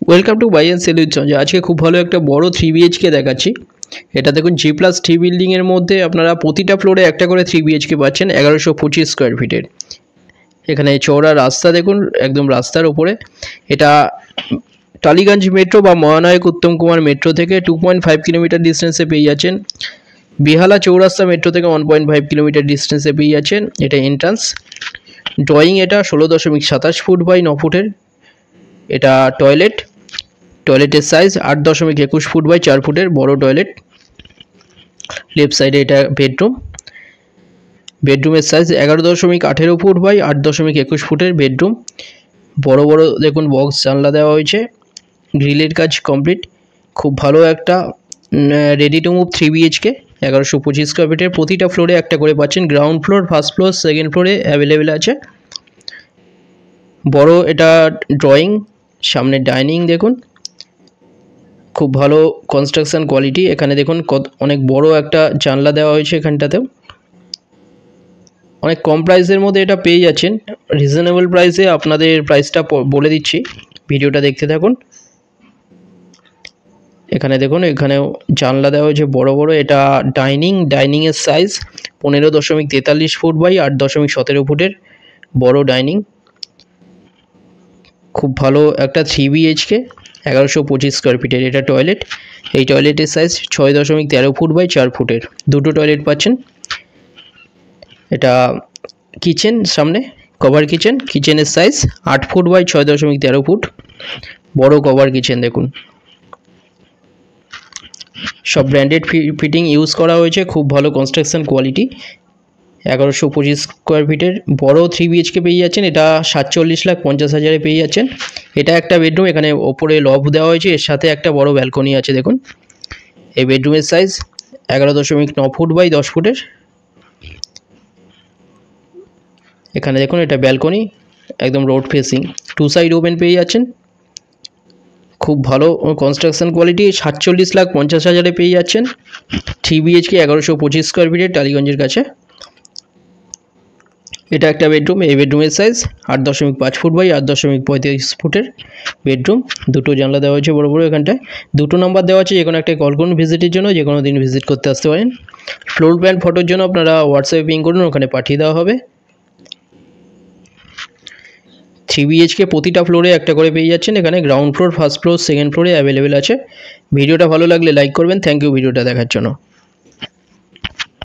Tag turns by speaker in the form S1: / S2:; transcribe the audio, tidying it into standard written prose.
S1: Welcome to buy and sell with Sanjay. আজকে খুব ভালো একটা বড় 3 BHK দেখাচ্ছি। এটা দেখুন G+3 বিল্ডিংয়ের মধ্যে আপনারা প্রতিটা ফ্লোরে একটা করে 3 BHK পাচ্ছেন 1125 স্কোয়ার ফিটের। এখানে চওড়া রাস্তা দেখুন, একদম রাস্তার উপরে। এটা টালিগঞ্জ মেট্রো বা মহানায়ক উত্তম কুমার মেট্রো থেকে 2.5 কিলোমিটার ডিস্টেন্সে পেয়ে যাচ্ছেন। বেহালা চৌরাস্তা মেট্রো থেকে 1.5 কিলোমিটার ডিস্টেন্সে পেয়ে যাচ্ছেন। এটা এন্ট্রান্স। ড্রয়িং এটা 16.27 ফুট বাই 9 ফুটের। এটা টয়লেটের সাইজ 8.21 ফুট বাই 4 ফুটের বড় টয়লেট। লেফট সাইডে এটা বেডরুমের সাইজ 11.18 ফুট বাই 8.21 ফুটের বেডরুম। বড় বড় দেখুন বক্স জানলা দেওয়া হয়েছে। গ্রিলের কাজ কমপ্লিট। খুব ভালো একটা ready to move 3 BHK 1125 square ফিটের। প্রতিটা ফ্লোরে একটা করে পাচ্ছেন। Ground floor, first floor, second ফ্লোরে অ্যাভেলেবেল আছে। বড় এটা ড্রয়িং, সামনে ডাইনিং দেখুন, খুব ভালো কনস্ট্রাকশন কোয়ালিটি। এখানে দেখুন অনেক বড় একটা জানলা দেওয়া হয়েছে। এখানটাতেও অনেক কম প্রাইসের মধ্যে এটা পেয়ে যাচ্ছেন। রিজনেবল প্রাইসে আপনাদের প্রাইসটা বলে দিচ্ছি, ভিডিওটা দেখতে থাকুন। এখানে দেখুন, এখানেও জানলা দেওয়া হয়েছে বড় বড়। এটা ডাইনিংয়ের সাইজ 15.43 ফুট বাই 8.17 ফুটের বড় ডাইনিং। খুব ভালো একটা 3 BHK 1125 স্কোয়ার ফিটের। এটা টয়লেট। এই টয়লেটের সাইজ 6.13 ফুট বাই 4 ফুটের। দুটো টয়লেট পাচ্ছেন। এটা কিচেন, সামনে কভার কিচেনের সাইজ 8 ফুট বাই 6.13 ফুট বড় কভার কিচেন। দেখুন সব ব্র্যান্ডেড ফিটিং ইউজ করা হয়েছে। খুব ভালো কনস্ট্রাকশন কোয়ালিটি। 1125 স্কোয়ার ফিটের বড় 3 BHK পেয়ে যাচ্ছেন। এটা 47,50,000-এ পেয়ে যাচ্ছেন। এটা একটা বেডরুম। এখানে ওপরে লব দেওয়া হয়েছে, এর সাথে একটা বড় ব্যালকনি আছে। দেখুন এই বেডরুমের সাইজ 11.9 ফুট বাই 10 ফুটের। এখানে দেখুন এটা ব্যালকনি, একদম রোড ফেসিং, 2 সাইড ওপেন পেয়ে যাচ্ছেন। খুব ভালো কনস্ট্রাকশন কোয়ালিটি। 47,50,000-এ পেয়ে যাচ্ছেন 3 BHK 1125 স্কোয়ার ফিটের, টালিগঞ্জের কাছে। এটা একটা বেডরুম। এই বেডরুমের সাইজ 8.5 ফুট বাই 8.35 ফুটের বেডরুম। দুটো জানলা দেওয়া হয়েছে বড় বড়। এখানটায় দুটো নাম্বার দেওয়া আছে। যে কোনো একটা কল করুন ভিজিটের জন্য, যে কোনো দিন ভিজিট করতে আসতে পারেন। ফ্লোর প্ল্যান ফটোর জন্য আপনারা হোয়াটসঅ্যাপে পিং করুন, ওখানে পাঠিয়ে দেওয়া হবে। 3 BHK প্রতিটা ফ্লোরে একটা করে পেয়ে যাচ্ছেন। এখানে ground floor, first floor, second ফ্লোরে অ্যাভেলেবেল আছে। ভিডিওটা ভালো লাগলে লাইক করবেন। থ্যাংক ইউ ভিডিওটা দেখার জন্য।